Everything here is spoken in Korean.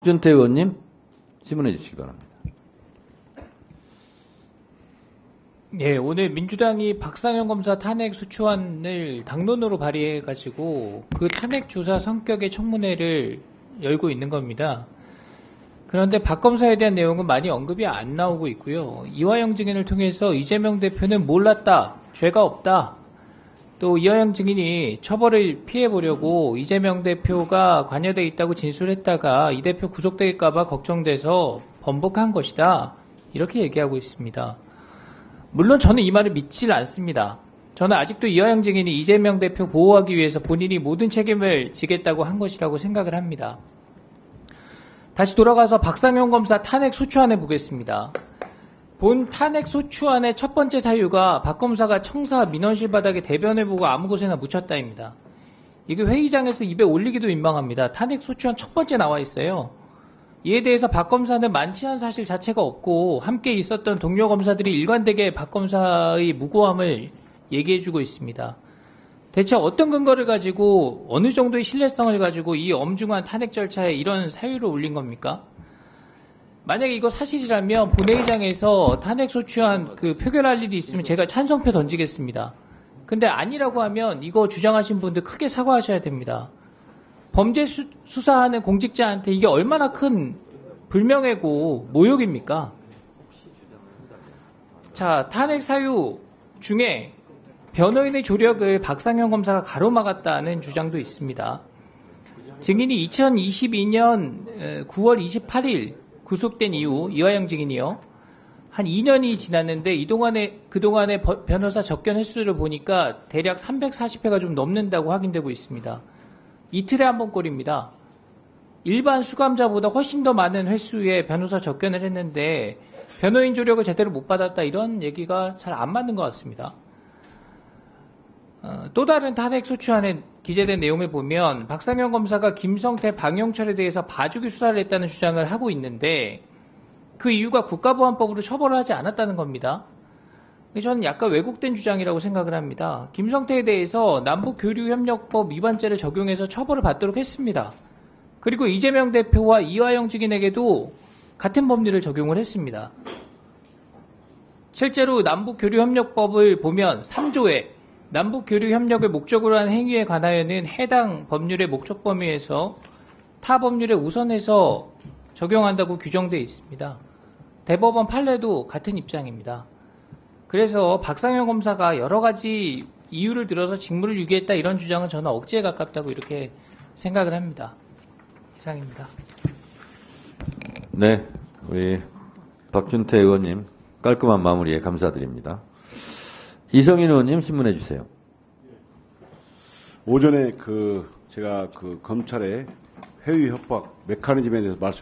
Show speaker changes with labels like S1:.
S1: 박준태 의원님 질문해 주시기 바랍니다.
S2: 예, 오늘 민주당이 박상현 검사 탄핵 소추안을 당론으로 발의해가지고 그 탄핵 조사 성격의 청문회를 열고 있는 겁니다. 그런데 박 검사에 대한 내용은 많이 언급이 안 나오고 있고요. 이화영 증인을 통해서 이재명 대표는 몰랐다, 죄가 없다. 또 이화영 증인이 처벌을 피해보려고 이재명 대표가 관여돼 있다고 진술했다가 이 대표 구속될까봐 걱정돼서 번복한 것이다. 이렇게 얘기하고 있습니다. 물론 저는 이 말을 믿질 않습니다. 저는 아직도 이화영 증인이 이재명 대표 보호하기 위해서 본인이 모든 책임을 지겠다고 한 것이라고 생각을 합니다. 다시 돌아가서 박상현 검사 탄핵 소추안을 보겠습니다. 본 탄핵 소추안의 첫 번째 사유가 박 검사가 청사 민원실 바닥에 대변해보고 아무 곳에나 묻혔다입니다. 이게 회의장에서 입에 올리기도 민망합니다. 탄핵 소추안 첫 번째 나와 있어요. 이에 대해서 박 검사는 만취한 사실 자체가 없고 함께 있었던 동료 검사들이 일관되게 박 검사의 무고함을 얘기해주고 있습니다. 대체 어떤 근거를 가지고 어느 정도의 신뢰성을 가지고 이 엄중한 탄핵 절차에 이런 사유를 올린 겁니까? 만약에 이거 사실이라면 본회의장에서 탄핵 소추안 표결할 일이 있으면 제가 찬성표 던지겠습니다. 근데 아니라고 하면 이거 주장하신 분들 크게 사과하셔야 됩니다. 범죄 수사하는 공직자한테 이게 얼마나 큰 불명예고 모욕입니까? 자, 탄핵 사유 중에 변호인의 조력을 박상현 검사가 가로막았다는 주장도 있습니다. 증인이 2022년 9월 28일 구속된 이후 이화영 증인이요. 한 2년이 지났는데 그동안의 변호사 접견 횟수를 보니까 대략 340회가 좀 넘는다고 확인되고 있습니다. 이틀에 한 번 꼴입니다. 일반 수감자보다 훨씬 더 많은 횟수의 변호사 접견을 했는데 변호인 조력을 제대로 못 받았다 이런 얘기가 잘 안 맞는 것 같습니다. 또 다른 탄핵 소추안에 기재된 내용을 보면 박상현 검사가 김성태, 방영철에 대해서 봐주기 수사를 했다는 주장을 하고 있는데 그 이유가 국가보안법으로 처벌을 하지 않았다는 겁니다. 저는 약간 왜곡된 주장이라고 생각을 합니다. 김성태에 대해서 남북교류협력법 위반죄를 적용해서 처벌을 받도록 했습니다. 그리고 이재명 대표와 이화영 증인에게도 같은 법률을 적용을 했습니다. 실제로 남북교류협력법을 보면 3조에 남북교류협력을 목적으로 한 행위에 관하여는 해당 법률의 목적 범위에서 타 법률에 우선해서 적용한다고 규정되어 있습니다. 대법원 판례도 같은 입장입니다. 그래서 박상현 검사가 여러 가지 이유를 들어서 직무를 유기했다 이런 주장은 저는 억지에 가깝다고 이렇게 생각을 합니다. 이상입니다.
S1: 네, 우리 박준태 의원님 깔끔한 마무리에 감사드립니다. 이성인 의원님 질문해 주세요.
S3: 오전에 제가 검찰의 회의 협박 메커니즘에 대해서 말씀